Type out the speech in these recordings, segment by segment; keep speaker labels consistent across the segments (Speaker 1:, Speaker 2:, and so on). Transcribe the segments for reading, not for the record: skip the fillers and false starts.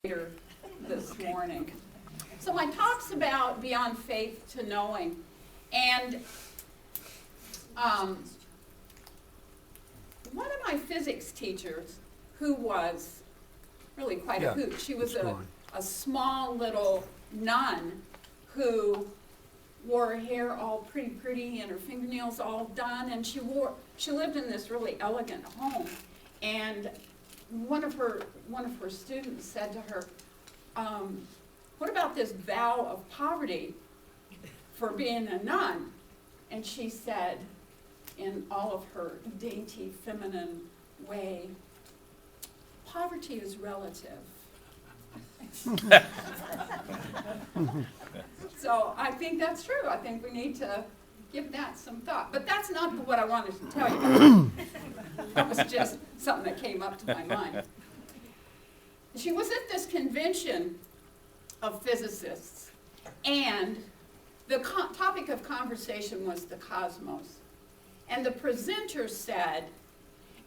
Speaker 1: later this morning. So my talk's about beyond faith to knowing. And one of my physics teachers, who was really quite a hoot, she was a small little nun who wore her hair all pretty and her fingernails all done, and she lived in this really elegant home. And one of her students said to her, what about this vow of poverty for being a nun? And she said, in all of her dainty feminine way, poverty is relative. So I think that's true. I think we need to give that some thought. But that's not what I wanted to tell you about. That was just something that came up to my mind. She was at this convention of physicists, and the topic of conversation was the cosmos. And the presenter said,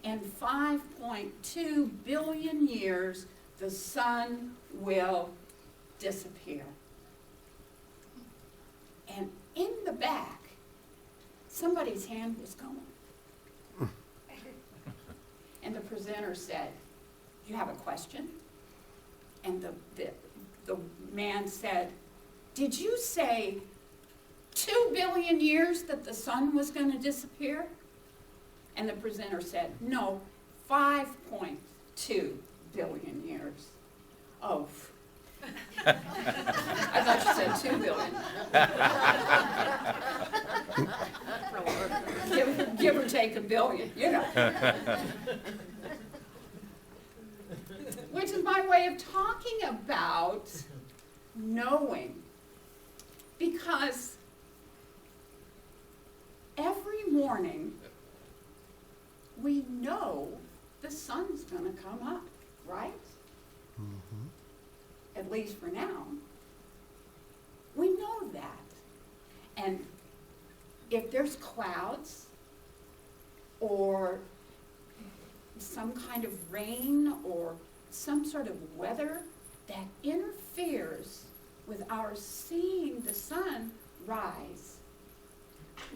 Speaker 1: in 5.2 billion years, the sun will disappear. And in the back, somebody's hand was going. And the presenter said, "Do you have a question?" And the man said, "Did you say 2 billion years that the sun was going to disappear?" And the presenter said, "No, 5.2 billion years. Oh. I thought you said 2 billion. give or take a billion, you know. Which is my way of talking about knowing. Because every morning we know the sun's going to come up, right? Mm-hmm. At least for now. We know that. And if there's clouds or some kind of rain or some sort of weather that interferes with our seeing the sun rise,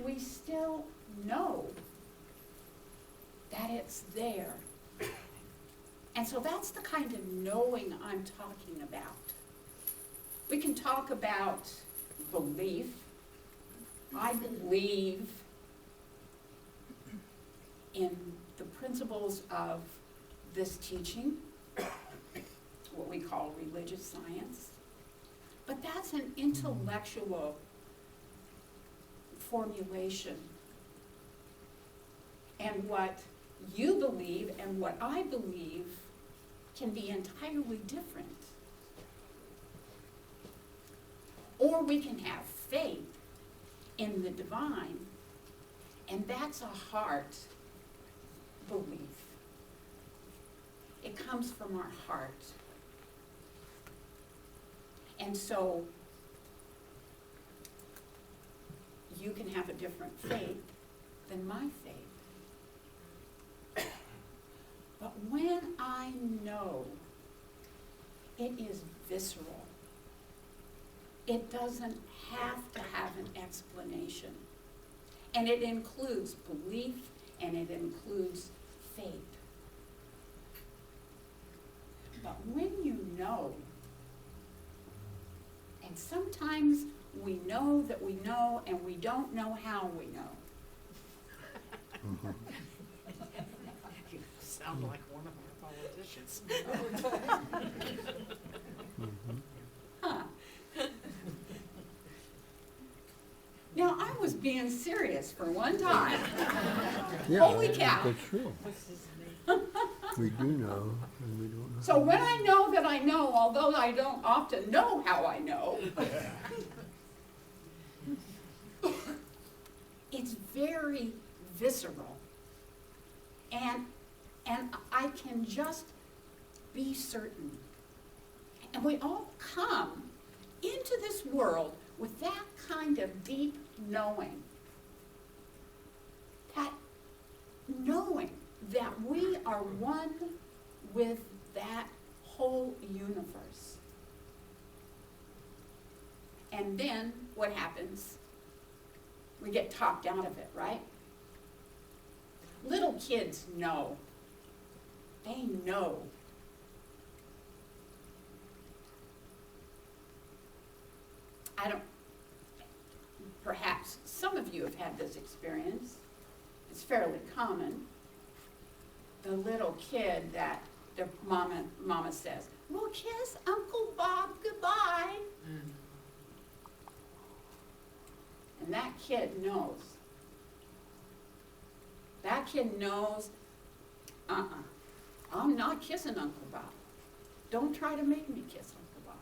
Speaker 1: we still know that it's there. And so that's the kind of knowing I'm talking about. We can talk about belief. I believe in the principles of this teaching, what we call religious science. But that's an intellectual formulation. And what you believe and what I believe can be entirely different. Or we can have faith in the divine, and that's a heart belief. It comes from our heart. And so you can have a different faith than my faith. But when I know, it is visceral. It doesn't have to have an explanation. And it includes belief and it includes faith. But when you know, and sometimes we know that we know and we don't know how we know.
Speaker 2: Mm-hmm.
Speaker 3: You sound like one of our politicians.
Speaker 2: Mm-hmm.
Speaker 1: Huh. Now, I was being serious for one time.
Speaker 2: Yeah,
Speaker 1: Holy cow.
Speaker 2: that's true. We do know, and we don't know.
Speaker 1: So when I know that I know, although I don't often know how I know, it's very visceral. And I can just be certain. And we all come into this world with that kind of deep knowing. That knowing that we are one with that whole universe. And then what happens? We get talked out of it, right? Little kids know. They know. Perhaps some of you have had this experience. It's fairly common. The little kid that the mama says, "Well, kiss Uncle Bob goodbye." And that kid knows. That kid knows, I'm not kissing Uncle Bob. Don't try to make me kiss Uncle Bob.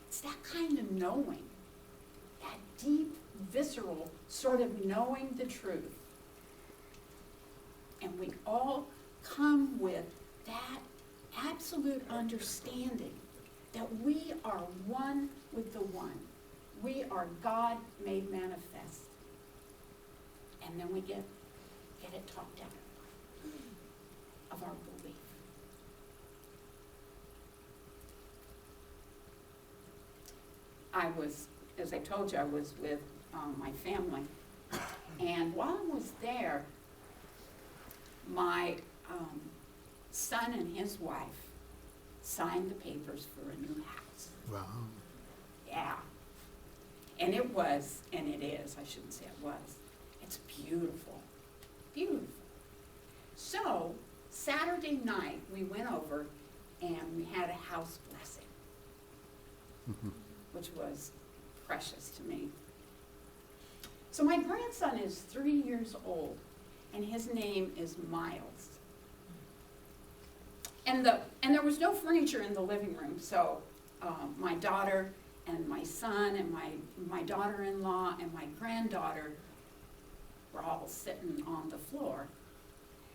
Speaker 1: It's that kind of knowing, that deep, visceral sort of knowing the truth. And we all come with that absolute understanding that we are one with the one. We are God made manifest. And then we get it talked out of our belief. As I told you, I was with my family. And while I was there, my son and his wife signed the papers for a new house.
Speaker 2: Wow.
Speaker 1: Yeah. And it was, and it is, I shouldn't say it was, it's beautiful. Beautiful. So, Saturday night, we went over and we had a house blessing, which was precious to me. So my grandson is 3 years old, and his name is Miles. And there was no furniture in the living room, so my daughter and my son and my daughter-in-law and my granddaughter were all sitting on the floor.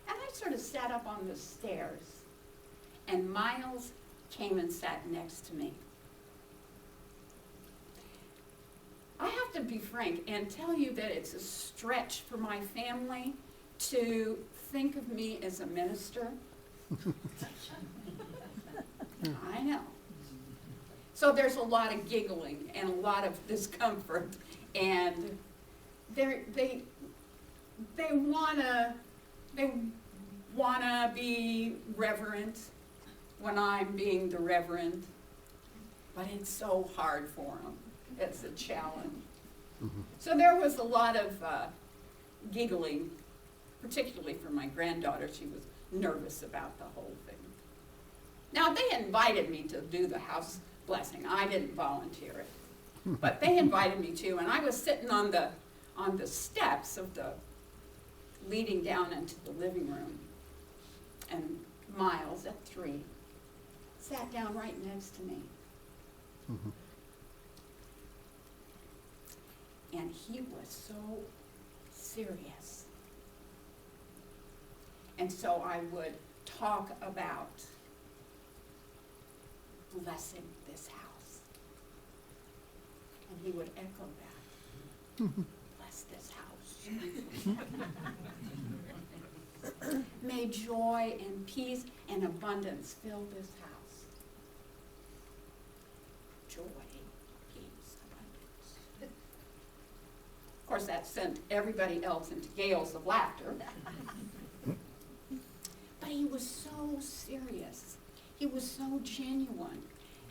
Speaker 1: And I sort of sat up on the stairs, and Miles came and sat next to me. I have to be frank and tell you that it's a stretch for my family to think of me as a minister. I know. So there's a lot of giggling and a lot of discomfort, and they wanna be reverent when I'm being the reverend, but it's so hard for them. It's a challenge. So there was a lot of giggling, particularly for my granddaughter. She was nervous about the whole thing. Now, they invited me to do the house blessing. I didn't volunteer it, but they invited me to, and I was sitting on the steps of the leading down into the living room, and Miles, at 3, sat down right next to me. And he was so serious. And so I would talk about blessing this house. And he would echo that. Bless this house. May joy and peace and abundance fill this house. Joy, peace, abundance. Of course, that sent everybody else into gales of laughter. But he was so serious. He was so genuine.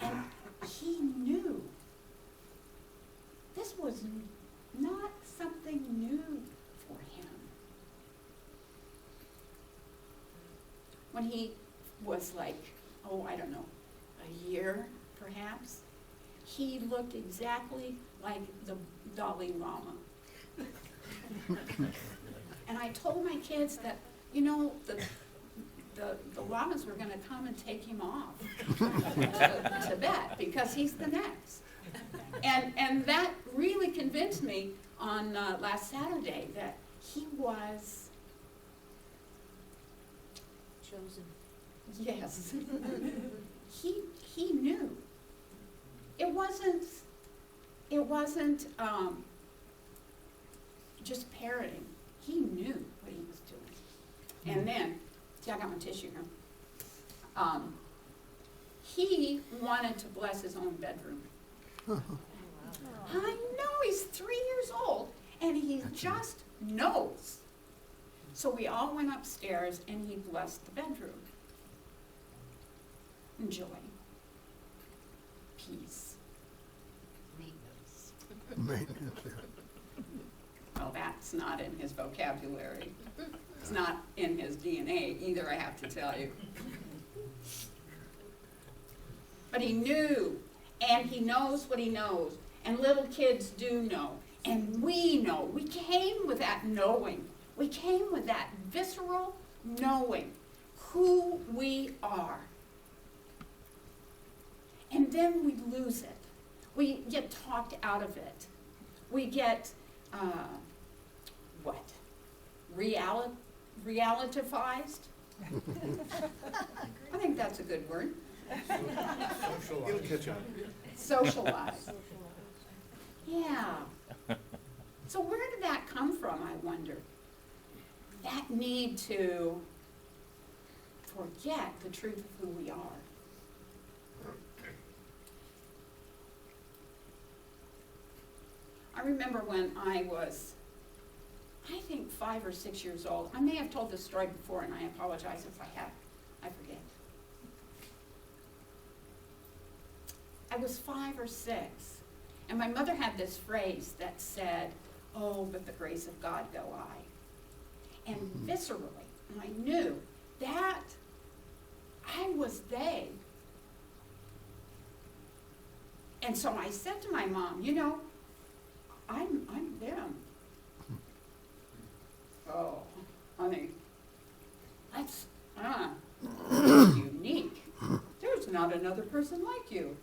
Speaker 1: And he knew this was not something new for him. When he was like, I don't know, a year perhaps, he looked exactly like the Dalai Lama. And I told my kids that, the Lamas were going to come and take him off to Tibet because he's the next. And that really convinced me on last Saturday that he was
Speaker 3: chosen.
Speaker 1: Yes. He knew. It wasn't just parroting. He knew what he was doing. And then, see, I got my tissue here. he wanted to bless his own bedroom. I know, he's 3 years old, and he just knows. So we all went upstairs, and he blessed the bedroom. Joy, peace.
Speaker 3: Maintenance.
Speaker 1: Well, that's not in his vocabulary. It's not in his DNA either, I have to tell you. But he knew, and he knows what he knows, and little kids do know, and we know. We came with that knowing. We came with that visceral knowing who we are. And then we lose it. We get talked out of it. We get, realitifized? I think that's a good word.
Speaker 4: It'll catch on.
Speaker 1: Socialized. Yeah. So where did that come from, I wonder? That need to forget the truth of who we are. I remember when I was, I think 5 or 6 years old. I may have told this story before, and I apologize if I have. I forget. I was 5 or 6, and my mother had this phrase that said, "Oh, but the grace of God go I." And viscerally, I knew that I was they. And so I said to my mom, you know, I'm them. Oh, honey, that's unique. There's not another person like you.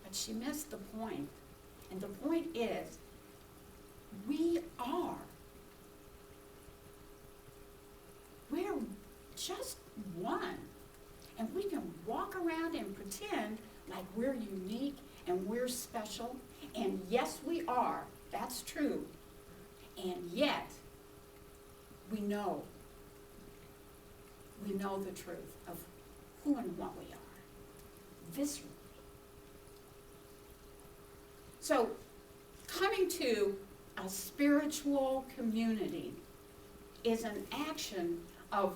Speaker 1: But she missed the point. And the point is, we are. We're just one. And we can walk around and pretend like we're unique and we're special. And yes, we are. That's true. And yet, we know the truth of who and what we are, viscerally. So, coming to a spiritual community is an action of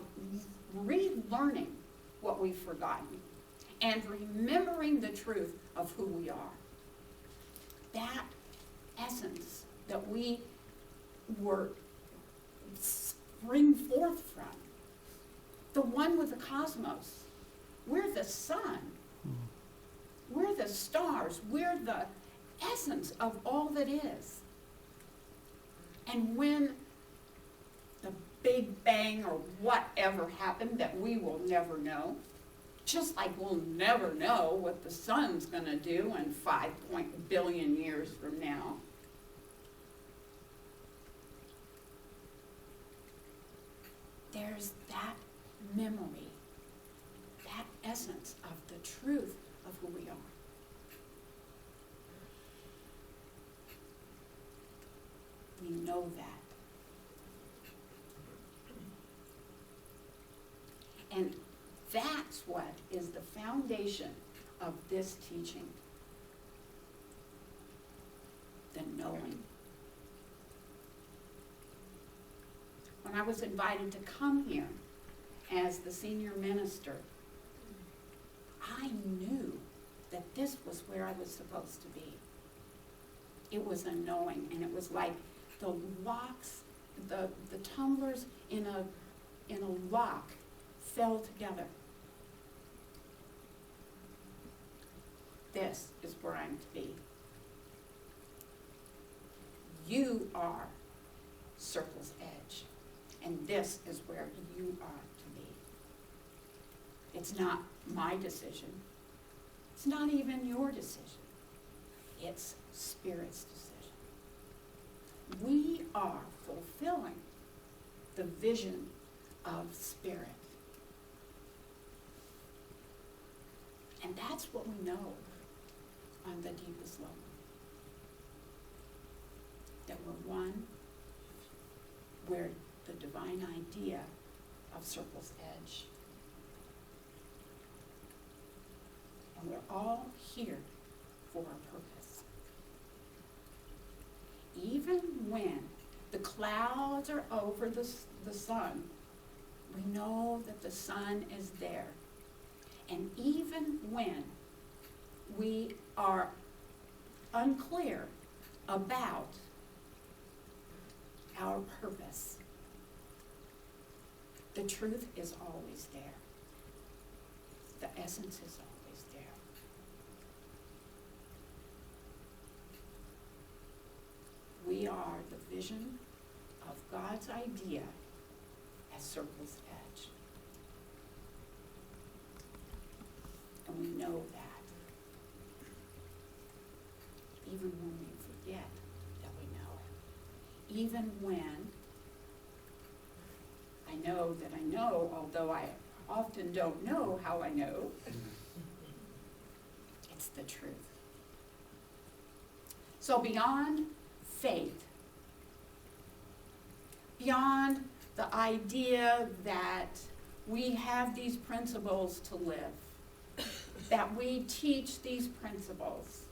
Speaker 1: relearning what we've forgotten and remembering the truth of who we are. That essence that we were spring forth from, the one with the cosmos. We're the sun. We're the stars. We're the essence of all that is. And when the Big Bang or whatever happened that we will never know, just like we'll never know what the sun's going to do in 5 billion years from now. There's that memory, that essence of the truth of who we are. We know that. And that's what is the foundation of this teaching. The knowing. When I was invited to come here as the senior minister, I knew that this was where I was supposed to be. It was a knowing, and it was like the locks, the tumblers in a lock fell together. This is where I'm to be. You are Circle's Edge, and this is where you are to be. It's not my decision. It's not even your decision. It's Spirit's decision. We are fulfilling the vision of Spirit. And that's what we know on the deepest level. That we're one, we're the divine idea of Circle's Edge. all here for a purpose. Even when the clouds are over the sun, we know that the sun is there. And even when we are unclear about our purpose, the truth is always there. The essence is always there. We are the vision of God's idea at Circle's Edge. And we know that. Even when we forget that we know it. Even when I know that I know, although I often don't know how I know, it's the truth. So beyond faith, beyond the idea that we have these principles to live, that we teach these principles,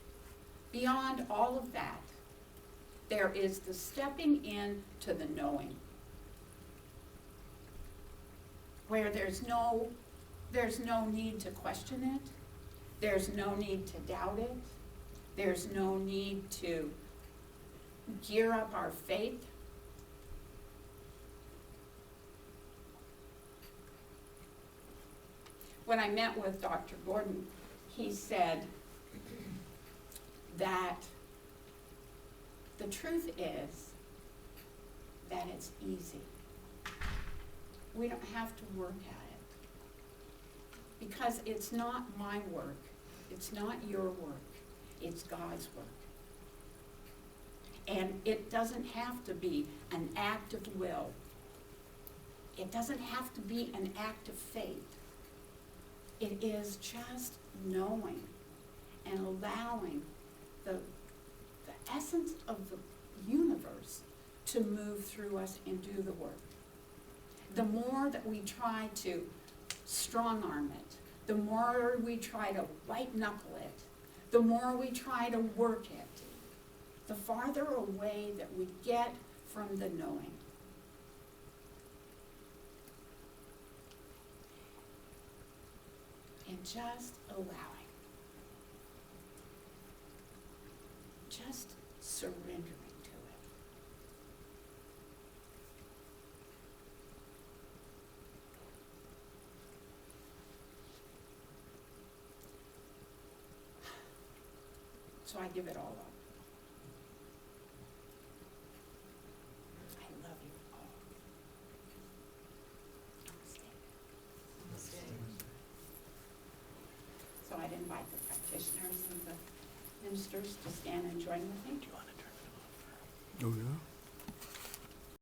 Speaker 1: beyond all of that, there is the stepping into the knowing, where there's no need to question it, there's no need to doubt it, there's no need to gear up our faith. When I met with Dr. Gordon, he said that the truth is that it's easy. We don't have to work at it, because it's not my work, it's not your work, it's God's work. And it doesn't have to be an act of will. It doesn't have to be an act of faith. It is just knowing and allowing the essence of the universe to move through us and do the work. The more that we try to strong arm it, the more we try to white knuckle it, the more we try to work it, the farther away that we get from the knowing. And just allowing, just surrendering to it. So I give it all up. I love you all. Namaste. So I'd invite the practitioners and the ministers to stand and join with me.
Speaker 2: Oh, yeah?